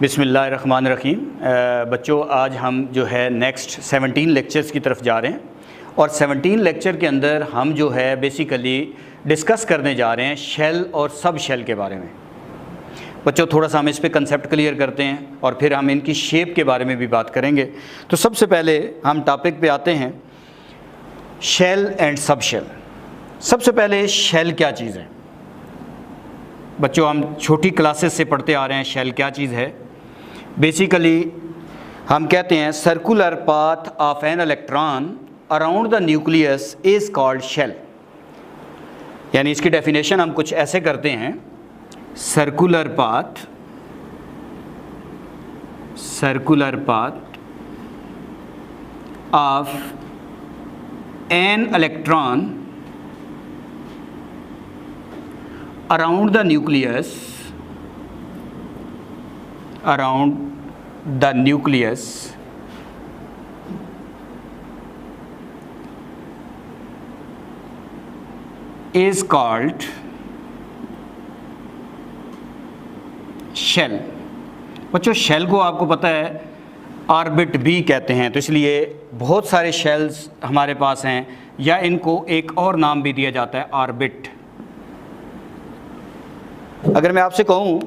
बिस्मिल्लाहिर्रहमानिर्रहीम। बच्चों, आज हम जो है नेक्स्ट 17 लेक्चर्स की तरफ जा रहे हैं और 17 लेक्चर के अंदर हम जो है बेसिकली डिस्कस करने जा रहे हैं शेल और सब शेल के बारे में। बच्चों, थोड़ा सा हम इस पे कंसेप्ट क्लियर करते हैं और फिर हम इनकी शेप के बारे में भी बात करेंगे। तो सबसे पहले हम टॉपिक पे आते हैं, शेल एंड सब शेल। सबसे पहले शेल क्या चीज़ है? बच्चों, हम छोटी क्लासेस से पढ़ते आ रहे हैं शेल क्या चीज़ है। बेसिकली हम कहते हैं circular path of an electron around the nucleus is called shell. यानी इसकी डेफिनेशन हम कुछ ऐसे करते हैं, circular path of an electron around the nucleus is called shell. बच्चों, शेल को आपको पता है ऑर्बिट भी कहते हैं, तो इसलिए बहुत सारे शेल्स हमारे पास हैं, या इनको एक और नाम भी दिया जाता है, ऑर्बिट। अगर मैं आपसे कहूँ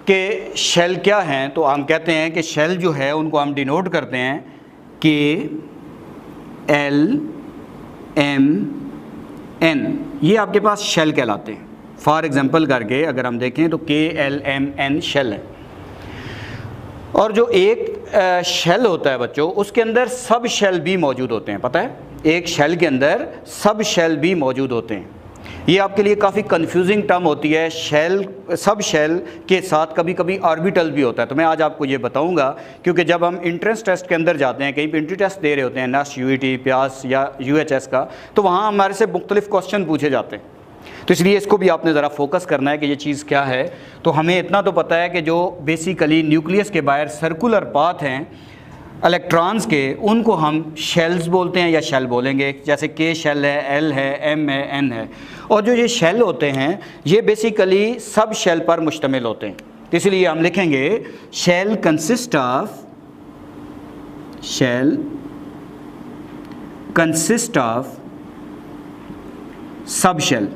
कि शेल क्या हैं, तो हम कहते हैं कि शेल जो है उनको हम डिनोट करते हैं KLMN। ये आपके पास शेल कहलाते हैं। फॉर एग्जांपल करके अगर हम देखें तो KLMN शेल है। और जो एक शेल होता है बच्चों, उसके अंदर सब शेल भी मौजूद होते हैं। पता है, एक शेल के अंदर सब शेल भी मौजूद होते हैं। ये आपके लिए काफ़ी कंफ्यूजिंग टर्म होती है। शेल, सब शेल के साथ कभी कभी ऑर्बिटल भी होता है। तो मैं आज आपको ये बताऊंगा, क्योंकि जब हम इंट्रेंस टेस्ट के अंदर जाते हैं, कहीं पे एंट्री टेस्ट दे रहे होते हैं, नेस्ट UET, प्यास या UHS का, तो वहाँ हमारे से मुख्तलिफ क्वेश्चन पूछे जाते हैं। तो इसलिए इसको भी आपने ज़रा फोकस करना है कि ये चीज़ क्या है। तो हमें इतना तो पता है कि जो बेसिकली न्यूक्लियस के बाहर सर्कुलर पाथ हैं इलेक्ट्रॉन्स के, उनको हम शेल्स बोलते हैं या शेल बोलेंगे। जैसे K शेल है, L है, M है, N है। और जो ये शेल होते हैं ये बेसिकली सब शेल पर मुश्तमिल होते हैं। तो इसलिए हम लिखेंगे shell consist of sub shell.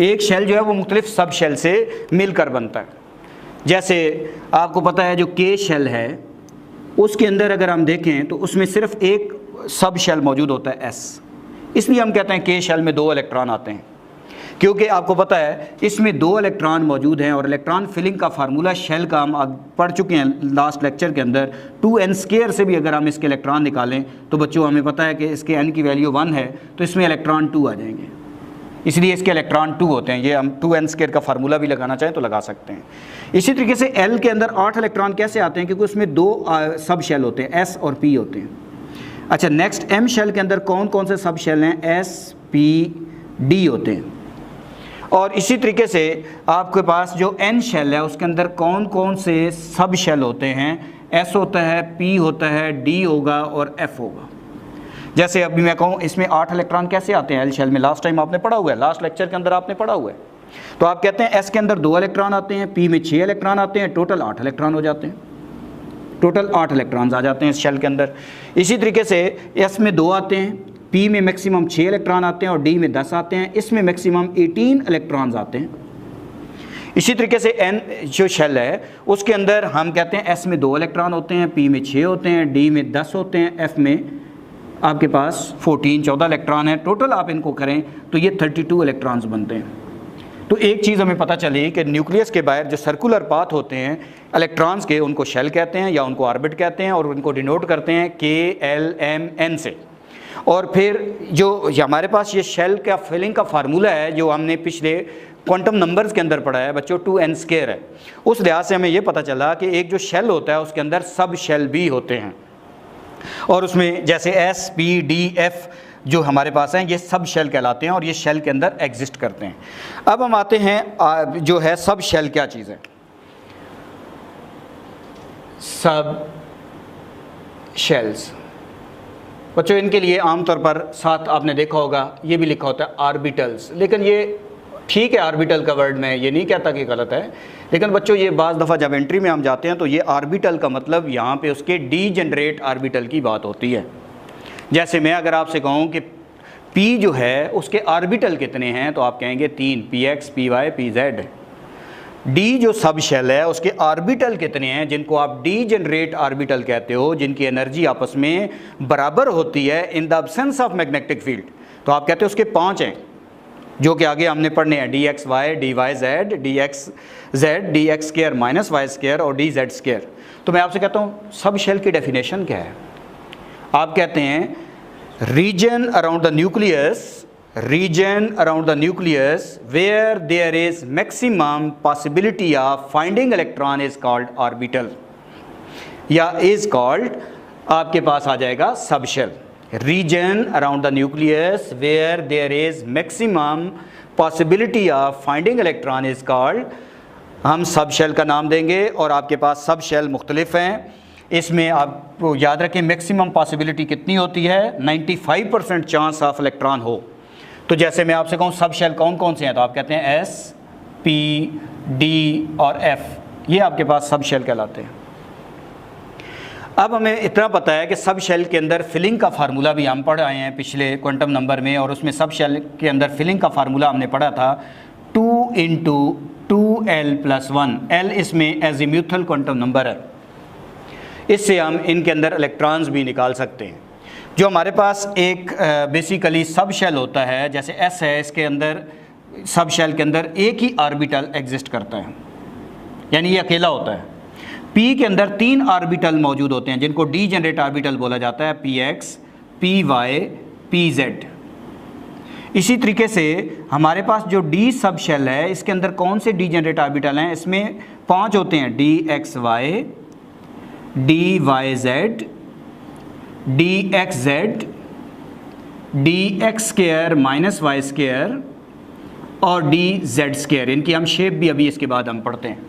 एक शेल जो है वो मुख्तलिफ सब शेल से मिलकर बनता है। जैसे आपको पता है जो K शेल है, उसके अंदर अगर हम देखें तो उसमें सिर्फ एक सब शेल मौजूद होता है, S। इसलिए हम कहते हैं K शेल में 2 इलेक्ट्रॉन आते हैं, क्योंकि आपको पता है इसमें 2 इलेक्ट्रॉन मौजूद हैं। और इलेक्ट्रॉन फिलिंग का फार्मूला शेल का हम पढ़ चुके हैं लास्ट लेक्चर के अंदर। 2n² से भी अगर हम इसके इलेक्ट्रॉन निकालें तो बच्चों हमें पता है कि इसके n की वैल्यू 1 है, तो इसमें इलेक्ट्रॉन 2 आ जाएंगे, इसलिए इसके इलेक्ट्रॉन 2 होते हैं। ये हम 2n² का फार्मूला भी लगाना चाहें तो लगा सकते हैं। इसी तरीके से L के अंदर 8 इलेक्ट्रॉन कैसे आते हैं? क्योंकि उसमें 2 सब शेल होते हैं, S और P होते हैं। अच्छा, नेक्स्ट M शेल के अंदर कौन कौन से सब शेल हैं? S, P, D होते हैं। और इसी तरीके से आपके पास जो N शेल है उसके अंदर कौन कौन से सब शेल होते हैं? S होता है, P होता है, D होगा और F होगा। जैसे अभी मैं कहूँ इसमें 8 इलेक्ट्रॉन कैसे आते हैं L शेल में? लास्ट टाइम आपने पढ़ा हुआ है, लास्ट लेक्चर के अंदर आपने पढ़ा हुआ है। तो आप कहते हैं S के अंदर 2 इलेक्ट्रॉन आते हैं, P में 6 इलेक्ट्रॉन आते हैं, टोटल 8 इलेक्ट्रॉन हो जाते हैं। टोटल 8 इलेक्ट्रॉन्स आ जाते हैं इस शेल के अंदर। इसी तरीके से S में 2 आते हैं, P में मैक्सिमम 6 इलेक्ट्रॉन आते हैं और D में 10 आते हैं। इसमें मैक्सिमम 18 इलेक्ट्रॉन्स आते हैं। इसी तरीके से N जो शेल है उसके अंदर हम कहते हैं S में 2 इलेक्ट्रॉन होते हैं, P में 6 होते हैं, D में 10 होते हैं, F में आपके पास 14 इलेक्ट्रॉन है। टोटल आप इनको करें तो ये 32 इलेक्ट्रॉन्स बनते हैं। तो एक चीज़ हमें पता चली कि न्यूक्लियस के बाहर जो सर्कुलर पाथ होते हैं इलेक्ट्रॉन्स के, उनको शेल कहते हैं या उनको ऑर्बिट कहते हैं, और उनको डिनोट करते हैं KLMN से। और फिर जो हमारे पास ये शेल का फिलिंग का फार्मूला है, जो हमने पिछले क्वांटम नंबर्स के अंदर पढ़ा है बच्चों, 2n² है। उस लिहाज से हमें ये पता चला कि एक जो शेल होता है उसके अंदर सब शेल भी होते हैं। और उसमें जैसे S, P, D, F जो हमारे पास हैं, ये सब शेल कहलाते हैं और ये शेल के अंदर एग्जिस्ट करते हैं। अब हम आते हैं जो है सब शेल क्या चीज़ है। सब शेल्स बच्चों, इनके लिए आमतौर पर साथ आपने देखा होगा ये भी लिखा होता है ऑर्बिटल्स, लेकिन ये ठीक है, ऑर्बिटल का वर्ड मैं ये नहीं कहता कि गलत है, लेकिन बच्चों ये बाज़ दफ़ा जब एंट्री में हम जाते हैं तो ये ऑर्बिटल का मतलब यहाँ पे उसके डीजनरेट ऑर्बिटल की बात होती है। जैसे मैं अगर आपसे कहूँ कि P जो है उसके ऑर्बिटल कितने हैं तो आप कहेंगे 3, Px, Py, Pz। D जो सब शेल है उसके ऑर्बिटल कितने हैं, जिनको आप डीजनरेट ऑर्बिटल कहते हो, जिनकी एनर्जी आपस में बराबर होती है in the absence of magnetic field, तो आप कहते हो उसके 5 हैं, जो कि आगे हमने पढ़ने हैं, dxy, dyz, dxz, dx square minus Y square और dz स्क्वायर। तो मैं आपसे कहता हूँ सब शेल की डेफिनेशन क्या है। आप कहते हैं region around the nucleus where there is maximum possibility of finding electron is called orbital, या इज कॉल्ड, आपके पास आ जाएगा sub shell. Region around the nucleus where there is maximum possibility of finding electron is called, हम sub shell का नाम देंगे। और आपके पास सब शेल मुख्तलिफ हैं। इसमें आपको याद रखें मैक्सिमम पॉसिबिलिटी कितनी होती है, 95% चांस ऑफ इलेक्ट्रॉन हो। तो जैसे मैं आपसे कहूँ सब शेल कौन कौन से हैं, तो आप कहते हैं S, P, D और F, ये आपके पास सब शेल कहलाते हैं। अब हमें इतना पता है कि सब शेल के अंदर फिलिंग का फार्मूला भी हम पढ़ आए हैं पिछले क्वांटम नंबर में, और उसमें सब शेल के अंदर फिलिंग का फार्मूला हमने पढ़ा था 2 × 2l+1। L इसमें एजीम्यूथल क्वांटम नंबर है, इससे हम इनके अंदर इलेक्ट्रॉन्स भी निकाल सकते हैं। जो हमारे पास एक बेसिकली सब शेल होता है, जैसे S है, इसके अंदर सब शेल के अंदर एक ही ऑर्बिटल एग्जिस्ट करता है, यानी ये अकेला होता है। P के अंदर 3 ऑर्बिटल मौजूद होते हैं, जिनको डीजनरेट ऑर्बिटल बोला जाता है, Px, Py, Pz। इसी तरीके से हमारे पास जो D सब शेल है, इसके अंदर कौन से डीजनरेट ऑर्बिटल हैं, इसमें 5 होते हैं, dxy, dyz, dxz, dx square minus Y square और dz स्क्वायर। इनकी हम शेप भी अभी इसके बाद हम पढ़ते हैं।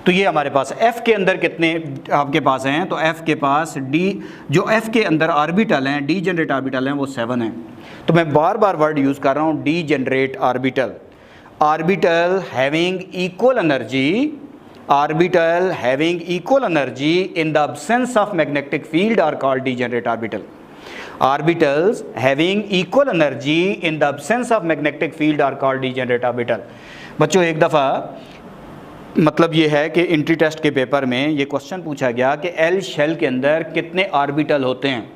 तो ये हमारे पास F के अंदर कितने आपके पास हैं, तो F के पास जो F के अंदर ऑर्बिटल हैं, डीजनरेट ऑर्बिटल हैं, वो 7 हैं। तो मैं बार बार वर्ड यूज़ कर रहा हूँ, degenerate orbital, orbital having equal energy in the absence of magnetic field are called degenerate orbital. Orbitals having equal energy in the absence of magnetic field are called degenerate orbital. बच्चों एक दफ़ा मतलब ये है कि एंट्री टेस्ट के paper में ये क्वेश्चन पूछा गया कि L शेल के अंदर कितने ऑर्बिटल होते हैं,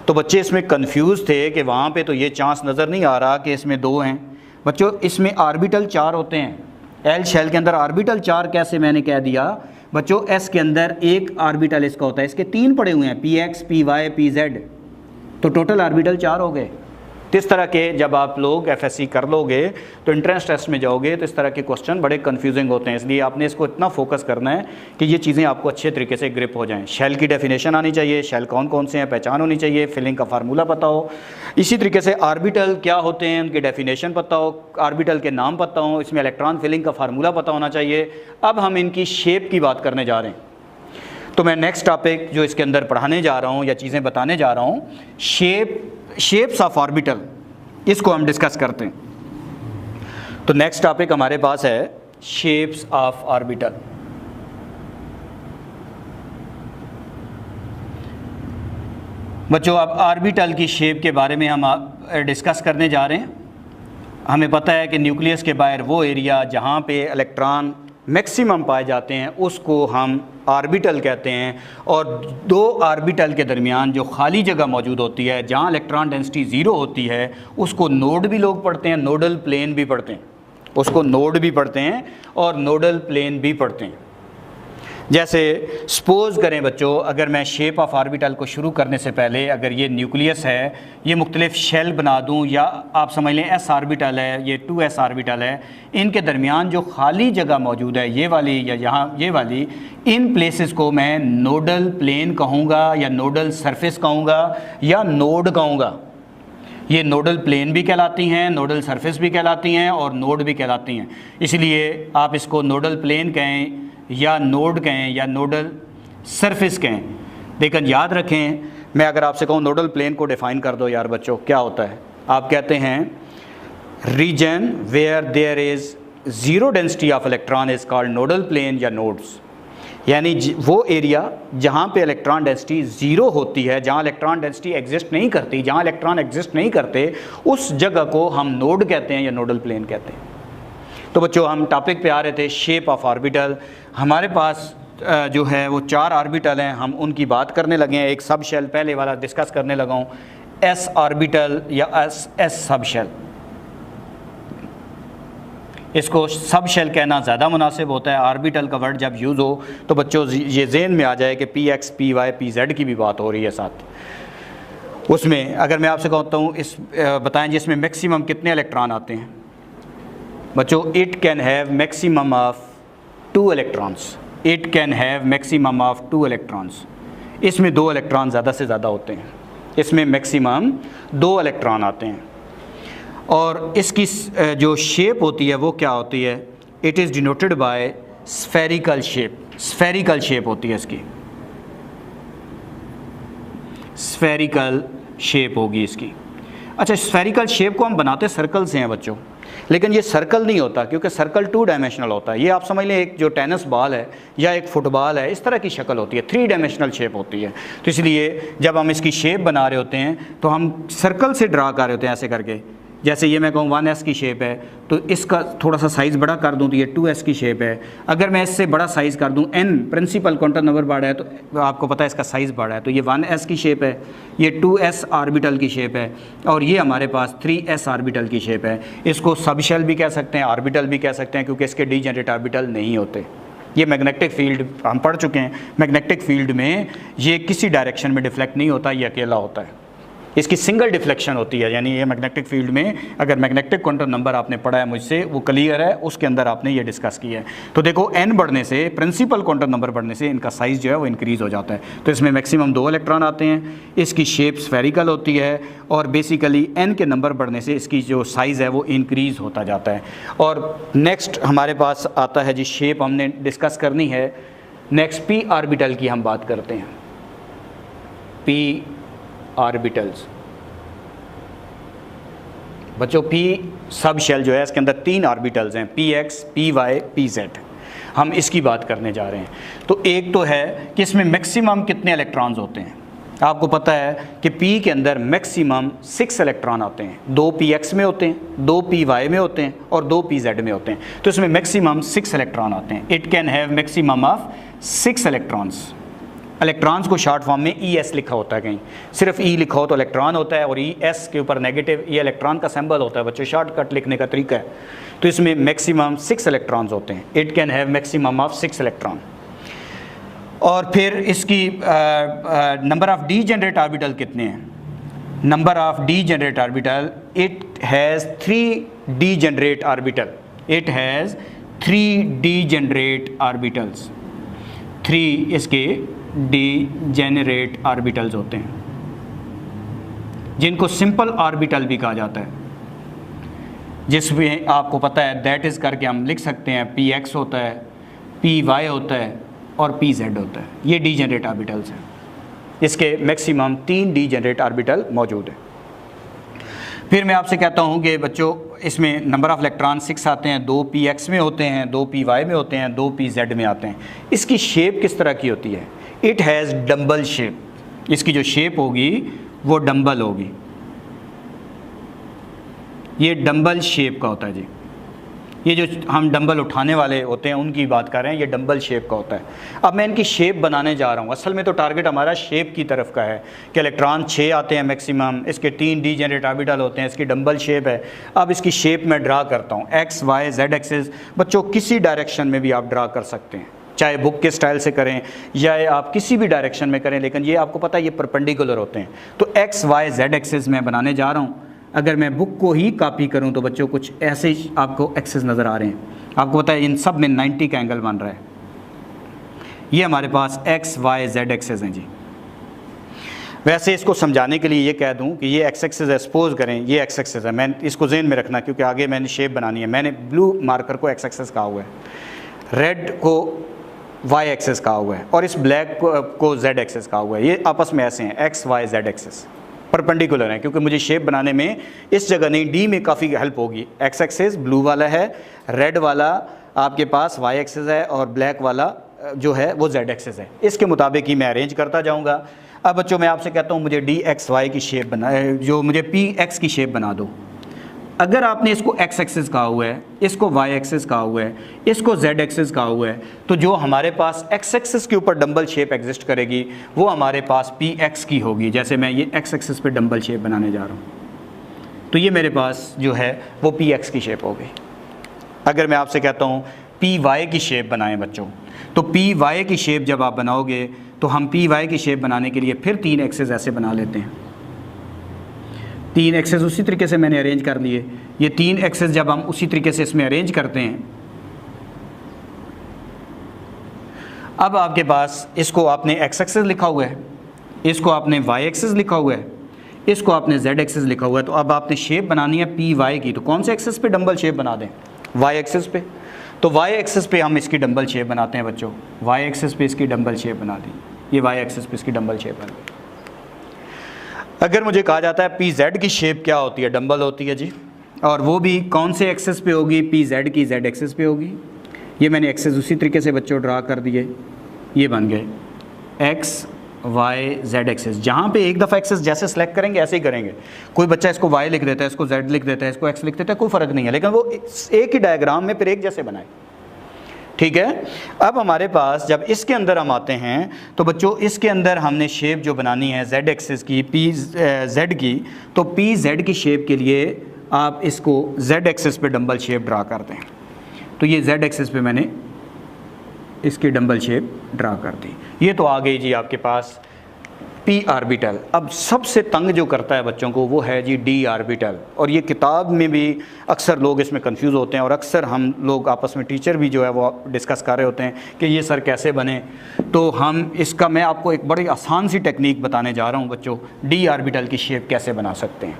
तो बच्चे इसमें कंफ्यूज थे कि वहाँ पे तो ये चांस नज़र नहीं आ रहा कि इसमें 2 हैं। बच्चों इसमें ऑर्बिटल 4 होते हैं। L शेल के अंदर ऑर्बिटल 4 कैसे, मैंने कह दिया बच्चों, S के अंदर एक ऑर्बिटल इसका होता है, इसके 3 पड़े हुए हैं, Px, Py, Pz, तो टोटल ऑर्बिटल 4 हो गए। तो इस तरह के जब आप लोग FSC कर लोगे तो एंट्रेंस टेस्ट में जाओगे तो इस तरह के क्वेश्चन बड़े कंफ्यूजिंग होते हैं, इसलिए आपने इसको इतना फोकस करना है कि ये चीज़ें आपको अच्छे तरीके से ग्रिप हो जाएं। शेल की डेफिनेशन आनी चाहिए, शेल कौन कौन से हैं पहचान होनी चाहिए, फिलिंग का फार्मूला पता हो, इसी तरीके से ऑर्बिटल क्या होते हैं उनकी डेफिनेशन पता हो, ऑर्बिटल के नाम पता हो, इसमें इलेक्ट्रॉन फिलिंग का फार्मूला पता होना चाहिए। अब हम इनकी शेप की बात करने जा रहे हैं। तो मैं नेक्स्ट टॉपिक जो इसके अंदर पढ़ाने जा रहा हूँ या चीज़ें बताने जा रहा हूँ, शेप्स ऑफ ऑर्बिटल, इसको हम डिस्कस करते हैं। तो नेक्स्ट टॉपिक हमारे पास है शेप्स ऑफ ऑर्बिटल। बच्चों अब ऑर्बिटल की शेप के बारे में हम डिस्कस करने जा रहे हैं। हमें पता है कि न्यूक्लियस के बाहर वो एरिया जहाँ पे इलेक्ट्रॉन मैक्सिमम पाए जाते हैं उसको हम ऑर्बिटल कहते हैं, और 2 ऑर्बिटल के दरमियान जो खाली जगह मौजूद होती है जहाँ इलेक्ट्रॉन डेंसिटी 0 होती है उसको नोड भी लोग पढ़ते हैं, नोडल प्लेन भी पढ़ते हैं, उसको नोड भी पढ़ते हैं और नोडल प्लेन भी पढ़ते हैं। जैसे सपोज़ करें बच्चों, अगर मैं शेप ऑफ ऑर्बिटल को शुरू करने से पहले अगर ये न्यूक्लियस है, ये मुख्तलिफ शेल बना दूं, या आप समझ लें S ऑर्बिटल है, ये 2s ऑर्बिटल है, इनके दरमियान जो खाली जगह मौजूद है ये वाली या यहाँ ये वाली, इन प्लेसेस को मैं नोडल प्लेन कहूँगा या नोडल सरफेस कहूँगा या नोड कहूँगा। ये नोडल प्लेन भी कहलाती हैं, नोडल सरफेस भी कहलाती हैं और नोड भी कहलाती हैं। इसलिए आप इसको नोडल प्लेन कहें या नोड कहें या नोडल सरफेस कहें, लेकिन याद रखें, मैं अगर आपसे कहूँ नोडल प्लेन को डिफ़ाइन कर दो यार बच्चों, क्या होता है? आप कहते हैं region where there is zero density of electron is called nodal plane या नोड्स, यानी वो एरिया जहाँ पे इलेक्ट्रॉन डेंसिटी ज़ीरो होती है, जहाँ इलेक्ट्रॉन डेंसिटी एग्जिस्ट नहीं करती, जहाँ इलेक्ट्रॉन एग्जिस्ट नहीं करते, उस जगह को हम नोड कहते हैं या नोडल प्लेन कहते हैं। तो बच्चों हम टॉपिक पे आ रहे थे शेप ऑफ ऑर्बिटल। हमारे पास जो है वो 4 ऑर्बिटल हैं, हम उनकी बात करने लगे हैं। एक सब शेल पहले वाला डिस्कस करने लगा हूँ, एस ऑर्बिटल या एस सब शेल। इसको सब शेल कहना ज़्यादा मुनासिब होता है। ऑर्बिटल का वर्ड जब यूज़ हो तो बच्चों ये ज़हन में आ जाए कि P X P Y P Z की भी बात हो रही है साथ। उसमें अगर मैं आपसे कहता हूँ इस बताएं जिसमें मैक्सिमम कितने इलेक्ट्रॉन आते हैं बच्चों? It can have maximum of 2 electrons. It can have maximum of 2 electrons. इसमें 2 इलेक्ट्रॉन ज़्यादा से ज़्यादा होते हैं, इसमें मैक्सिमम 2 इलेक्ट्रॉन आते हैं। और इसकी जो शेप होती है वो क्या होती है? It is denoted by spherical shape. Spherical shape होती है इसकी, स्फेरिकल शेप होगी इसकी। अच्छा, स्फेरिकल शेप को हम बनाते सर्कल से हैं बच्चों, लेकिन ये सर्कल नहीं होता क्योंकि सर्कल 2 डायमेंशनल होता है। ये आप समझ लें एक जो टेनिस बॉल है या एक फुटबॉल है, इस तरह की शक्ल होती है, 3 डायमेंशनल शेप होती है। तो इसलिए जब हम इसकी शेप बना रहे होते हैं तो हम सर्कल से ड्रा कर रहे होते हैं ऐसे करके। जैसे ये मैं कहूँ 1s की शेप है तो इसका थोड़ा सा साइज़ बड़ा कर दूँ तो ये 2s की शेप है। अगर मैं इससे बड़ा साइज़ कर दूँ, n प्रिंसिपल क्वांटम नंबर बड़ा है तो आपको पता है इसका साइज़ बड़ा है, तो ये 1s की शेप है, ये 2s ऑर्बिटल की शेप है, और ये हमारे पास 3s ऑर्बिटल की शेप है। इसको सब शेल भी कह सकते हैं, ऑर्बिटल भी कह सकते हैं, क्योंकि इसके डीजेनरेट ऑर्बिटल नहीं होते। ये मैग्नेटिक फील्ड हम पढ़ चुके हैं, मैग्नेटिक फील्ड में ये किसी डायरेक्शन में डिफ्लेक्ट नहीं होता, ये अकेला होता है, इसकी सिंगल डिफ्लेक्शन होती है। यानी ये मैग्नेटिक फील्ड में अगर मैग्नेटिक क्वांटम नंबर आपने पढ़ा है मुझसे, वो क्लियर है, उसके अंदर आपने ये डिस्कस किया है। तो देखो n बढ़ने से, प्रिंसिपल क्वांटम नंबर बढ़ने से इनका साइज़ जो है वो इंक्रीज़ हो जाता है। तो इसमें मैक्सिमम 2 इलेक्ट्रॉन आते हैं, इसकी शेप स्फेरिकल होती है, और बेसिकली n के नंबर बढ़ने से इसकी जो साइज़ है वो इंक्रीज़ होता जाता है। और नेक्स्ट हमारे पास आता है जी शेप हमने डिस्कस करनी है। नेक्स्ट p ऑर्बिटल की हम बात करते हैं। p ऑर्बिटल्स बच्चों, p सब शेल जो है इसके अंदर 3 ऑर्बिटल्स हैं, px, py, pz। हम इसकी बात करने जा रहे हैं। तो एक तो है कि इसमें मैक्सिमम कितने इलेक्ट्रॉन्स होते हैं। आपको पता है कि p के अंदर मैक्सिमम 6 इलेक्ट्रॉन आते हैं, 2 px में होते हैं, 2 py में होते हैं और 2 pz में होते हैं। तो इसमें मैक्सिमम 6 इलेक्ट्रॉन आते हैं। It can have maximum of 6 electrons. Electrons को शॉर्ट फॉर्म में ES लिखा होता है, कहीं सिर्फ E लिखा हो तो इलेक्ट्रॉन होता है, और ES के ऊपर नेगेटिव, ये इलेक्ट्रॉन का सिंबल होता है बच्चों, शॉर्टकट लिखने का तरीका है। तो इसमें मैक्सिमम 6 इलेक्ट्रॉन्स होते हैं। It can have maximum of 6 electron. और फिर इसकी नंबर ऑफ डीजेनरेट ऑर्बिटल कितने हैं? Number of degenerate orbital, it has 3 degenerate orbital. It has 3 degenerate orbitals. 3 इसके डीजेनरेट ऑर्बिटल्स होते हैं, जिनको सिंपल ऑर्बिटल भी कहा जाता है, जिसमें आपको पता है दैट इज़ करके हम लिख सकते हैं px होता है, py होता है और pz होता है। ये डीजेनरेट ऑर्बिटल्स हैं। इसके मैक्सिमम 3 डीजेनरेट ऑर्बिटल मौजूद है। फिर मैं आपसे कहता हूँ कि बच्चों इसमें नंबर ऑफ़ इलेक्ट्रॉन 6 आते हैं, 2 px में होते हैं, 2 py में होते हैं, 2 pz में आते हैं। इसकी शेप किस तरह की होती है? It has dumbbell shape. इसकी जो शेप होगी वो डम्बल होगी, ये डम्बल शेप का होता है जी। ये जो हम डंबल उठाने वाले होते हैं उनकी बात कर रहे हैं, ये डंबल शेप का होता है। अब मैं इनकी शेप बनाने जा रहा हूँ। असल में तो टारगेट हमारा शेप की तरफ का है कि इलेक्ट्रॉन 6 आते हैं मैक्सिमम, इसके 3 डीजेनरेट ऑर्बिटल होते हैं, इसकी डंबल शेप है। अब इसकी शेप मैं ड्रा करता हूँ, एक्स वाई जेड एक्सिस। बच्चों किसी डायरेक्शन में भी आप ड्रा कर सकते हैं, चाहे बुक के स्टाइल से करें या आप किसी भी डायरेक्शन में करें, लेकिन ये आपको पता है ये परपेंडिकुलर होते हैं। तो एक्स वाई जेड एक्सिस मैं बनाने जा रहा हूँ। अगर मैं बुक को ही कॉपी करूं तो बच्चों कुछ ऐसे ही आपको एक्सेस नज़र आ रहे हैं। आपको पता है इन सब में 90 का एंगल बन रहा है। ये हमारे पास एक्स वाई जेड एक्सेस हैं जी। वैसे इसको समझाने के लिए ये कह दूं कि ये एक्स एक्सेस है, सपोज करें ये एक्स एक्सेस है, मैं इसको ज़हन में रखना क्योंकि आगे मैंने शेप बनानी है। मैंने ब्लू मार्कर को एक्स एक्सेस कहा हुआ है, रेड को वाई एक्सेस कहा हुआ है और इस ब्लैक को जेड एक्सेस कहा हुआ है। ये आपस में ऐसे हैं X Y Z axes. Perpendicular हैं, क्योंकि मुझे शेप बनाने में इस जगह नहीं, डी में काफ़ी हेल्प होगी। एक्स एक्सिस ब्लू वाला है, रेड वाला आपके पास वाई एक्सिस है, और ब्लैक वाला जो है वो जेड एक्सिस है। इसके मुताबिक ही मैं अरेंज करता जाऊंगा। अब बच्चों मैं आपसे कहता हूँ मुझे डी एक्स वाई की शेप बना, जो मुझे पी एक्स की शेप बना दो। अगर आपने इसको एक्स एक्सिस कहा हुआ है, इसको वाई एक्सिस कहा हुआ है, इसको जेड एक्सिस कहा हुआ है, तो जो हमारे पास एक्स एक्सिस के ऊपर डंबल शेप एग्जिस्ट करेगी वो हमारे पास पी एक्स की होगी। जैसे मैं ये एक्स एक्सिस पे डंबल शेप बनाने जा रहा हूँ, तो ये मेरे पास जो है वो पी एक्स की शेप हो गई। अगर मैं आपसे कहता हूँ पी वाई की शेप बनाएं बच्चों, तो पी वाई की शेप जब आप बनाओगे तो हम पी वाई की शेप बनाने के लिए फिर 3 एक्सेस ऐसे बना लेते हैं। 3 एक्सेस उसी तरीके से मैंने अरेंज कर लिए। ये 3 एक्सेस जब हम उसी तरीके से इसमें अरेंज करते हैं, अब आपके पास इसको आपने एक्स एक्सेस लिखा हुआ है, इसको आपने वाई एक्सेस लिखा हुआ है, इसको आपने जेड एक्सेस लिखा हुआ है। तो अब आपने शेप बनानी है पी वाई की, तो कौन से एक्सेस पे डंबल शेप बना दें? वाई एक्सेस पे। तो वाई एक्सेस पे हम इसकी डंबल शेप बनाते हैं बच्चों। वाई एक्सेस पे इसकी डंबल शेप बना दी, ये वाई एक्सेस पे इसकी डंबल शेप बन गई। अगर मुझे कहा जाता है पी जेड की शेप क्या होती है? डंबल होती है जी, और वो भी कौन से एक्सेस पे होगी? पी जेड की जेड एक्सेस पे होगी। ये मैंने एक्सेस उसी तरीके से बच्चों ड्रा कर दिए, ये बन गए एक्स वाई जेड एक्सेस। जहाँ पे एक दफ़ा एक्सेस जैसे सेलेक्ट करेंगे ऐसे ही करेंगे। कोई बच्चा इसको वाई लिख देता है, इसको जेड लिख देता है, इसको एक्स लिख देता है, कोई फ़र्क नहीं है, लेकिन वो एक ही डायग्राम में फिर एक जैसे बनाए। ठीक है। अब हमारे पास जब इसके अंदर हम आते हैं तो बच्चों इसके अंदर हमने शेप जो बनानी है जेड एक्सिस की, पी जेड की, तो पी जेड की शेप के लिए आप इसको जेड एक्सिस पे डंबल शेप ड्रा कर दें। तो ये जेड एक्सिस पे मैंने इसकी डंबल शेप ड्रा कर दी। ये तो आ गई जी आपके पास पी आर्बिटल। अब सबसे तंग जो करता है बच्चों को वो है जी डी आर्बिटल, और ये किताब में भी अक्सर लोग इसमें कंफ्यूज होते हैं, और अक्सर हम लोग आपस में टीचर भी जो है वो डिस्कस कर रहे होते हैं कि ये सर कैसे बने। तो हम इसका मैं आपको एक बड़ी आसान सी टेक्निक बताने जा रहा हूँ बच्चों, डी आर्बिटल की शेप कैसे बना सकते हैं,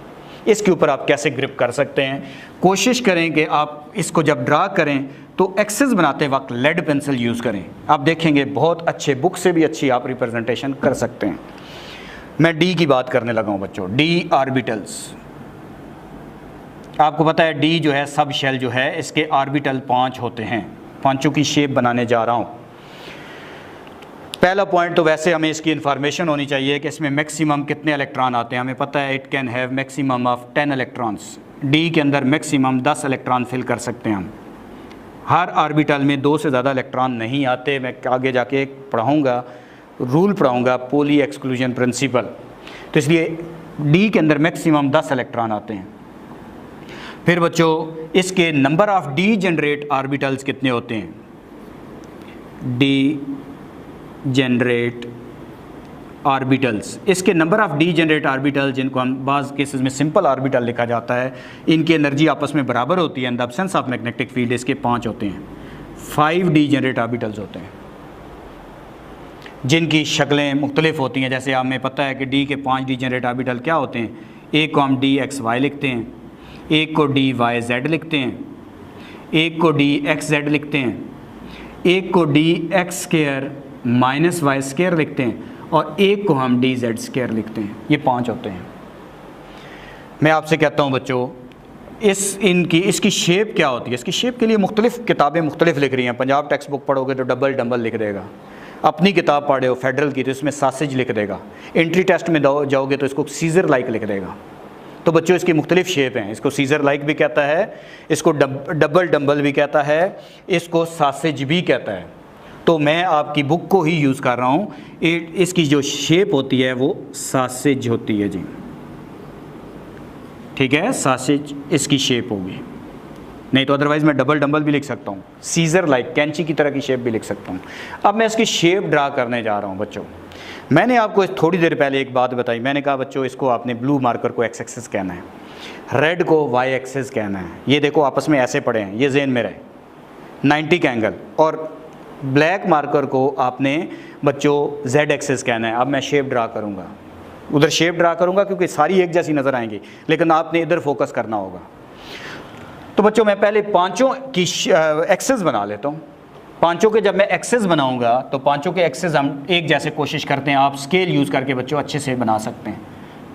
इसके ऊपर आप कैसे ग्रिप कर सकते हैं। कोशिश करें कि आप इसको जब ड्रा करें तो एक्सेस बनाते वक्त लेड पेंसिल यूज़ करें। आप देखेंगे बहुत अच्छे, बुक से भी अच्छी आप रिप्रेजेंटेशन कर सकते हैं। मैं डी की बात करने लगा हूँ बच्चों, डी आर्बिटल्स। आपको पता है डी जो है सब शेल जो है इसके आर्बिटल 5 होते हैं। 5 की शेप बनाने जा रहा हूँ। पहला पॉइंट तो वैसे हमें इसकी इन्फॉर्मेशन होनी चाहिए कि इसमें मैक्सिमम कितने इलेक्ट्रॉन आते हैं। हमें पता है it can have maximum of 10 electrons. D के अंदर मैक्सिमम 10 इलेक्ट्रॉन फिल कर सकते हैं हम। हर आर्बिटल में 2 से ज़्यादा इलेक्ट्रॉन नहीं आते। मैं आगे जाके पढ़ाऊँगा, रूल पढ़ाऊँगा, पोली एक्सक्लूजन प्रिंसिपल। तो इसलिए डी के अंदर मैक्सिमम 10 इलेक्ट्रॉन आते हैं। फिर बच्चों इसके number of D generate orbitals कितने होते हैं? डी जनरेट आर्बिटल्स, इसके number of D generate orbital, जिनको हम बाज़ केसेस में सिंपल आर्बिटल लिखा जाता है, इनकी एनर्जी आपस में बराबर होती है in the absence of magnetic field. इसके 5 होते हैं। 5 डी जनरेट आर्बिटल्स होते हैं जिनकी शक्लें मुख्तलिफ होती हैं। जैसे हमें पता है कि डी के 5 डी जनरेट आर्बिटल क्या होते हैं। एक को हम डी एक्स वाई लिखते हैं, एक को डी वाई जेड लिखते हैं, एक को डी एक्स जेड लिखते हैं, एक को D X square minus Y square लिखते हैं, और एक को हम डी जेड स्क्वायर लिखते हैं। ये 5 होते हैं। मैं आपसे कहता हूँ बच्चों इसकी शेप क्या होती है? इसकी शेप के लिए मुख्तलिफ किताबें मुख्तलिफ लिख रही हैं। पंजाब टेक्स्ट बुक पढ़ोगे तो डबल डंबल लिख देगा। अपनी किताब पढ़े हो फेडरल की तो इसमें सासेज लिख देगा। एंट्री टेस्ट में जाओगे तो इसको सीजर लाइक लिख देगा। तो बच्चों इसकी मुख्तलिफ शेप हैं। इसको सीजर लाइक भी कहता है, इसको डबल डंबल भी कहता है, इसको सासेज भी कहता है। तो मैं आपकी बुक को ही यूज़ कर रहा हूँ। इसकी जो शेप होती है वो सासेज होती है जी। ठीक है, सासेज इसकी शेप होगी। नहीं तो अदरवाइज़ मैं डबल डंबल भी लिख सकता हूँ, सीजर लाइक कैंची की तरह की शेप भी लिख सकता हूँ। अब मैं इसकी शेप ड्रा करने जा रहा हूँ बच्चों। मैंने आपको थोड़ी देर पहले एक बात बताई। मैंने कहा बच्चों इसको आपने ब्लू मार्कर को एक्स एक्सिस कहना है, रेड को वाई एक्सिस कहना है। ये देखो आपस में ऐसे पड़े हैं, ये ज़हन में रहे 90 का एंगल। और ब्लैक मार्कर को आपने बच्चों जेड एक्सिस कहना है। अब मैं शेप ड्रा करूँगा, उधर शेप ड्रा करूँगा क्योंकि सारी एक जैसी नज़र आएंगी, लेकिन आपने इधर फोकस करना होगा। तो बच्चों मैं पहले 5 की एक्सेस बना लेता हूँ। 5 के जब मैं एक्सेस बनाऊंगा तो 5 के एक्सेस हम एक जैसे कोशिश करते हैं। आप स्केल यूज़ करके बच्चों अच्छे से बना सकते हैं।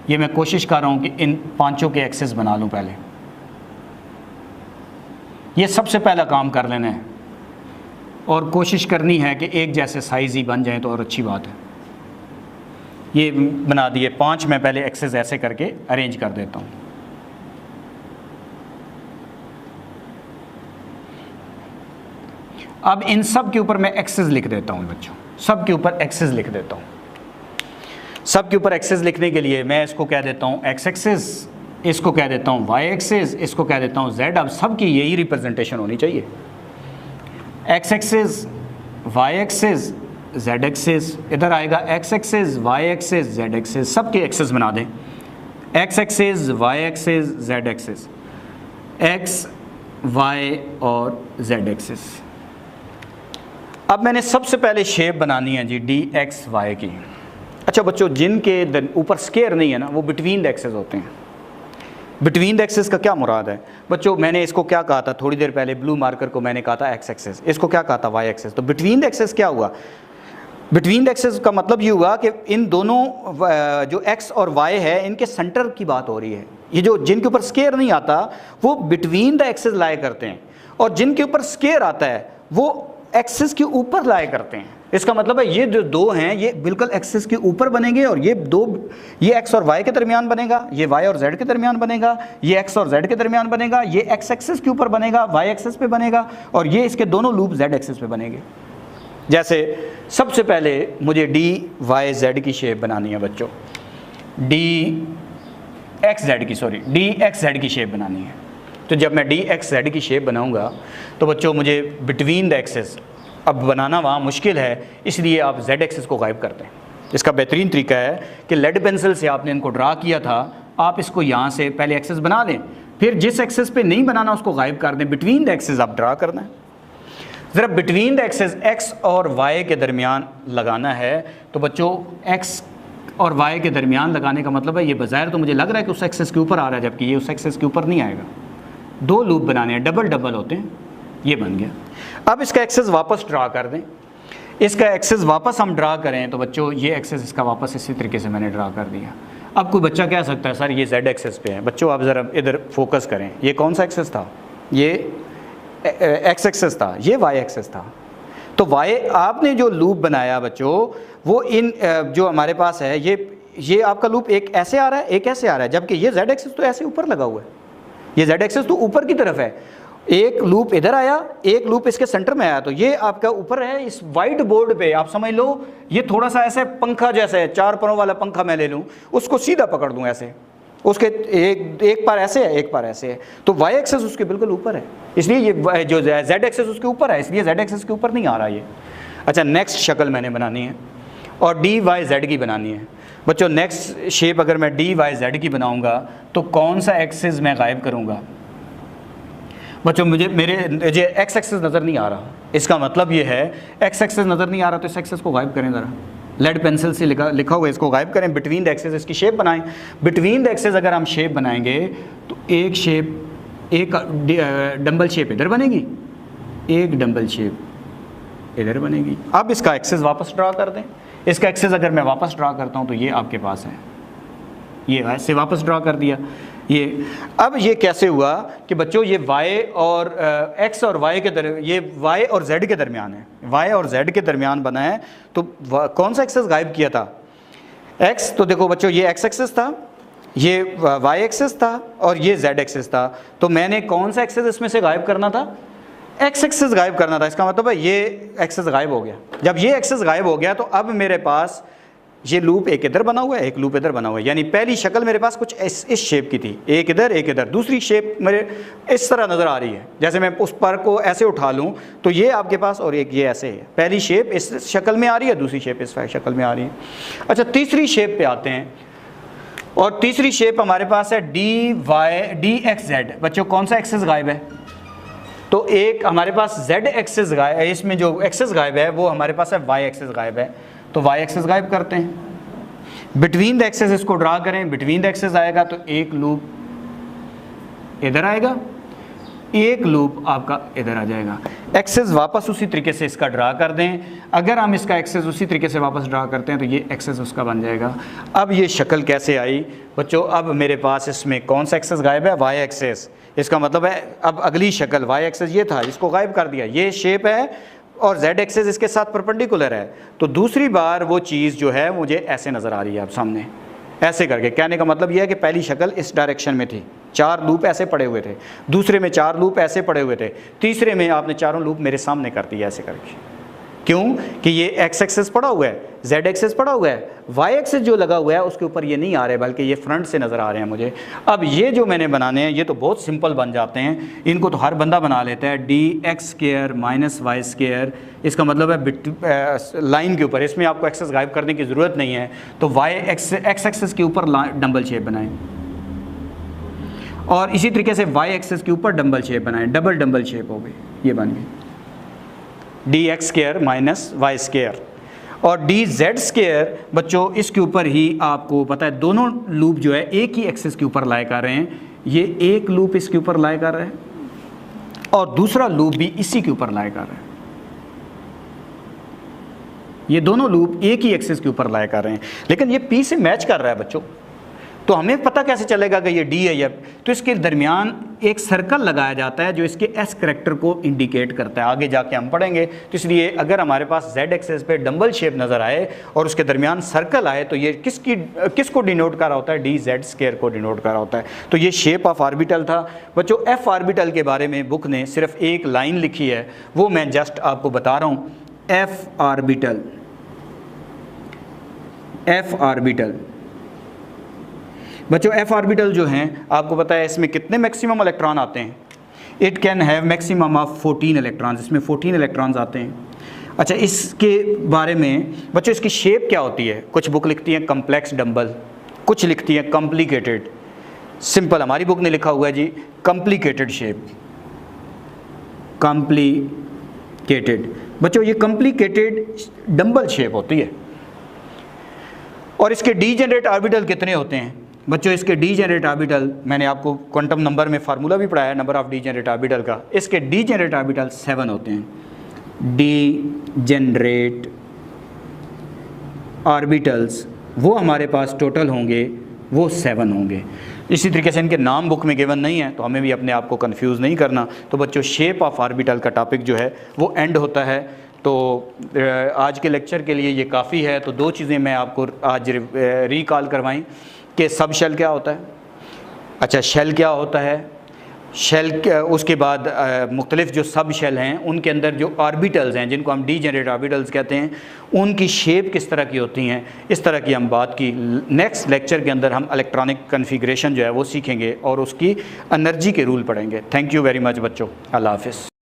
ये मैं कोशिश कर रहा हूँ कि इन पांचों के एक्सेस बना लूँ पहले। ये सबसे पहला काम कर लेना है और कोशिश करनी है कि एक जैसे साइज़ ही बन जाए तो और अच्छी बात है। ये बना दिए 5, मैं पहले एक्सेस ऐसे करके अरेंज कर देता हूँ। अब इन सब के ऊपर मैं एक्सेस लिख देता हूँ बच्चों, सब के ऊपर एक्सेस लिख देता हूँ। सब के ऊपर एक्सेस लिखने के लिए मैं इसको कह देता हूँ एक्स एक्सेस, इसको कह देता हूँ वाई एक्सेस, इसको कह देता हूँ जेड। अब सब की यही रिप्रेजेंटेशन होनी चाहिए, X axes, Y axes, Z axes. इधर आएगा X axes, Y axes, Z axes. सब के एक्सेस बना दें, X axes, Y axes, Z axes, X, Y और जेड एक्सेस। अब मैंने सबसे पहले शेप बनानी है जी डी एक्स वाई की। अच्छा बच्चों, जिनके ऊपर स्केयर नहीं है ना, वो बिटवीन द एक्सेस होते हैं। बिटवीन द एक्सेस का क्या मुराद है बच्चों? मैंने इसको क्या कहा था थोड़ी देर पहले, ब्लू मार्कर को मैंने कहा था एक्स एक्सेस, इसको क्या कहा था वाई एक्सेस। तो बिटवीन द एक्सेस क्या हुआ? बिटवीन द एक्सेस का मतलब ये हुआ कि इन दोनों जो एक्स और वाई है, इनके सेंटर की बात हो रही है। ये जो जिनके ऊपर स्केयर नहीं आता वो बिटवीन द एक्सेस लाए करते हैं, और जिनके ऊपर स्केयर आता है वो एक्सेस के ऊपर लाए करते हैं। इसका मतलब है ये जो दो हैं ये बिल्कुल एक्सेस के ऊपर बनेंगे, और ये दो, ये एक्स और वाई के दरमियान बनेगा, ये वाई और जेड के दरमियान बनेगा, ये एक्स और जेड के दरमियान बनेगा, ये एक्स एक्सेस के ऊपर बनेगा, वाई एक्सेस पे बनेगा, और ये इसके दोनों लूप जेड एक्सेस पे बनेंगे। जैसे सबसे पहले मुझे डी वाई जेड की शेप बनानी है बच्चों, डी एक्स जेड की शेप बनानी है। तो जब मैं डी एक्स जेड की शेप बनाऊंगा तो बच्चों मुझे बिटवीन द एक्सेस, अब बनाना वहाँ मुश्किल है, इसलिए आप जेड एक्सेस को गायब करते हैं। इसका बेहतरीन तरीका है कि लेड पेंसिल से आपने इनको ड्रा किया था, आप इसको यहाँ से पहले एक्सेस बना लें, फिर जिस एक्सेस पे नहीं बनाना उसको गायब कर दें, बिटवीन द एक्सेस आप ड्रा करना है। ज़रा बिटवीन द एक्सेस एक्स और वाई के दरमियान लगाना है। तो बच्चों एक्स और वाई के दरमियान लगाने का मतलब है, ये बज़ाहिर तो मुझे लग रहा है कि उस एक्सेस के ऊपर आ रहा है, जबकि ये उस एक्सेस के ऊपर नहीं आएगा। दो लूप बनाने हैं, डबल डबल होते हैं, ये बन गया। अब इसका एक्सेस वापस ड्रा कर दें। इसका एक्सेस वापस हम ड्रा करें तो बच्चों ये एक्सेस इसका वापस इसी तरीके से मैंने ड्रा कर दिया। अब कोई बच्चा कह सकता है सर ये जेड एक्सेस पे है। बच्चों आप ज़रा इधर फोकस करें, ये कौन सा एक्सेस था? ये एक्स एक्सेस था, ये वाई एक्सेस था। तो वाई आपने जो लूप बनाया बच्चों, वो इन जो हमारे पास है, ये आपका लूप एक ऐसे आ रहा है, एक ऐसे आ रहा है, जबकि ये जेड एक्सेस तो ऐसे ऊपर लगा हुआ है। ये जेड एक्सेस तो ऊपर की तरफ है। एक लूप इधर आया, एक लूप इसके सेंटर में आया, तो ये आपका ऊपर है। इस वाइट बोर्ड पे आप समझ लो ये थोड़ा सा ऐसे पंखा जैसे है, 4 पैरों वाला पंखा मैं ले लूँ, उसको सीधा पकड़ दूँ ऐसे, उसके एक पार ऐसे है, एक पार ऐसे है, तो वाई एक्सेस उसके बिल्कुल ऊपर है, इसलिए ये जो जेड एक्सेस उसके ऊपर है, इसलिए जेड एक्सेस के ऊपर नहीं आ रहा ये। अच्छा, नेक्स्ट शक्ल मैंने बनानी है और डी वाई जेड की बनानी है बच्चों। नेक्स्ट शेप अगर मैं डी वाई जेड की बनाऊंगा तो कौन सा एक्सेस मैं गायब करूंगा बच्चों? मुझे एक्स एक्सेस नज़र नहीं आ रहा। इसका मतलब ये है एक्स एक्सेस नज़र नहीं आ रहा, तो इस एक्सेस को गायब करें ज़रा, लेड पेंसिल से लिखा हुआ है, इसको गायब करें। बिटवीन द एक्सेस इसकी शेप बनाएं। बिटवीन द एक्सेस अगर हम शेप बनाएंगे तो एक शेप, एक डंबल शेप इधर बनेगी, एक डंबल शेप इधर बनेगी। अब इसका एक्सेस वापस ड्रा कर दें। इसका एक्सेस अगर मैं वापस ड्रा करता हूँ तो ये आपके पास है, ये ऐसे वापस ड्रा कर दिया ये। अब ये कैसे हुआ कि बच्चों ये y और x और y के ये y और z के दरमियान है, y और z के दरमियान बना है। तो कौन सा एक्सेस गायब किया था? x। तो देखो बच्चों ये x एक्सेस था, ये y एक्सेस था और ये z एक्सेस था। तो मैंने कौन सा एक्सेस इसमें से गायब करना था? x एक्सेस गायब करना था। इसका मतलब है ये एक्सेस गायब हो गया। जब ये एक्सेस गायब हो गया तो अब मेरे पास ये लूप एक इधर बना हुआ है, एक लूप इधर बना हुआ है। यानी पहली शक्ल मेरे पास कुछ इस शेप की थी, एक इधर एक इधर। दूसरी शेप मेरे इस तरह नज़र आ रही है, जैसे मैं उस पर को ऐसे उठा लूँ तो ये आपके पास, और एक ये ऐसे है। पहली शेप इस शक्ल में आ रही है, दूसरी शेप इस शक्ल में आ रही है। अच्छा, तीसरी शेप पे आते हैं, और तीसरी शेप हमारे पास है डी एक्स जेड। बच्चों कौन सा एक्सेस गायब है? तो एक हमारे पास जेड एक्सेस गायब है, इसमें जो एक्सेस गायब है वो हमारे पास है वाई एक्सेस गायब है। तो वाई एक्सेस गायब करते हैं। बिटवीन द एक्सेस इसको ड्रा करें। बिटवीन द एक्सेस आएगा तो एक लूप इधर आएगा, एक लूप आपका इधर आ जाएगा। एक्सेस वापस उसी तरीके से इसका ड्रा कर दें। अगर हम इसका एक्सेस उसी तरीके से वापस ड्रा करते हैं तो ये एक्सेस उसका बन जाएगा। अब ये शक्ल कैसे आई बच्चों, अब मेरे पास इसमें कौन सा एक्सेस गायब है, वाई एक्सेस। इसका मतलब है अब अगली शक्ल, वाई एक्सेस ये था, इसको गायब कर दिया, ये शेप है और z एक्सेस इसके साथ परपेंडिकुलर है। तो दूसरी बार वो चीज़ जो है मुझे ऐसे नज़र आ रही है अब सामने, ऐसे करके। कहने का मतलब ये है कि पहली शक्ल इस डायरेक्शन में थी, 4 लूप ऐसे पड़े हुए थे, दूसरे में 4 लूप ऐसे पड़े हुए थे, तीसरे में आपने चारों लूप मेरे सामने कर दिया ऐसे करके। क्यों कि ये x एक्सेस पड़ा हुआ है, z एक्सेस पड़ा हुआ है, y एक्सेस जो लगा हुआ है उसके ऊपर ये नहीं आ रहे बल्कि ये फ्रंट से नज़र आ रहे हैं मुझे। अब ये जो मैंने बनाने हैं ये तो बहुत सिंपल बन जाते हैं, इनको तो हर बंदा बना लेता है। dx² - y², इसका मतलब है लाइन के ऊपर, इसमें आपको एक्सेस गायब करने की ज़रूरत नहीं है। तो x एक्सेस के ऊपर डंबल शेप बनाएं और इसी तरीके से y एक्सेस के ऊपर डंबल शेप बनाएं, डबल शेप हो गई, ये बन गई dx² - y²। और dz² बच्चों इसके ऊपर ही आपको पता है दोनों लूप जो है एक ही एक्सेस के ऊपर लाए कर रहे हैं। ये एक लूप इसके ऊपर लाए कर रहा है और दूसरा लूप भी इसी के ऊपर लाए कर रहा है। ये दोनों लूप एक ही एक्सेस के ऊपर लाए कर रहे हैं, लेकिन ये p से मैच कर रहा है बच्चों। तो हमें पता कैसे चलेगा कि ये d है या, तो इसके दरमियान एक सर्कल लगाया जाता है जो इसके s करैक्टर को इंडिकेट करता है। आगे जाके हम पढ़ेंगे। तो इसलिए अगर हमारे पास z एक्सेस पे डंबल शेप नज़र आए और उसके दरमियान सर्कल आए तो ये किसको डिनोट कर रहा होता है, dz² को डिनोट कर रहा होता है। तो ये शेप ऑफ ऑर्बिटल था बच्चों। f ऑर्बिटल के बारे में बुक ने सिर्फ एक लाइन लिखी है, वो मैं जस्ट आपको बता रहा हूँ। f ऑर्बिटल बच्चों, f ऑर्बिटल जो हैं आपको पता है इसमें कितने मैक्सिमम इलेक्ट्रॉन आते हैं। It can have maximum of 14 electrons, इसमें 14 इलेक्ट्रॉन्स आते हैं। अच्छा, इसके बारे में बच्चों इसकी शेप क्या होती है, कुछ बुक लिखती हैं कम्प्लेक्स डंबल, कुछ लिखती हैं कॉम्प्लिकेटेड। सिंपल हमारी बुक ने लिखा हुआ है जी कॉम्प्लिकेटेड शेप, कॉम्प्लिकेटेड। बच्चों ये कॉम्प्लिकेटेड डंबल शेप होती है। और इसके डीजेनरेट ऑर्बिटल कितने होते हैं बच्चों, इसके डीजेनरेट ऑर्बिटल मैंने आपको क्वांटम नंबर में फार्मूला भी पढ़ाया, नंबर ऑफ डीजेनरेट ऑर्बिटल का। इसके डीजेनरेट ऑर्बिटल 7 होते हैं। डीजेनरेट ऑर्बिटल्स वो हमारे पास टोटल होंगे, वो 7 होंगे। इसी तरीके से इनके नाम बुक में गिवन नहीं है, तो हमें भी अपने आप को कंफ्यूज नहीं करना। तो बच्चों शेप ऑफ ऑर्बिटल का टॉपिक जो है वो एंड होता है। तो आज के लेक्चर के लिए ये काफ़ी है। तो 2 चीज़ें मैं आपको आज रिकॉल करवाई कि सब शेल क्या होता है, अच्छा शेल क्या होता है, शेल उसके बाद मुख्तलिफ जो सब शेल हैं उनके अंदर जो ऑर्बिटल्स हैं जिनको हम डीजेनरेट ऑर्बिटल्स कहते हैं, उनकी शेप किस तरह की होती हैं, इस तरह की हम बात की। नेक्स्ट लेक्चर के अंदर हम इलेक्ट्रॉनिक कन्फिग्रेशन जो है वो सीखेंगे और उसकी एनर्जी के रूल पढ़ेंगे। थैंक यू वेरी मच बच्चों, अल्लाह हाफ़िज़।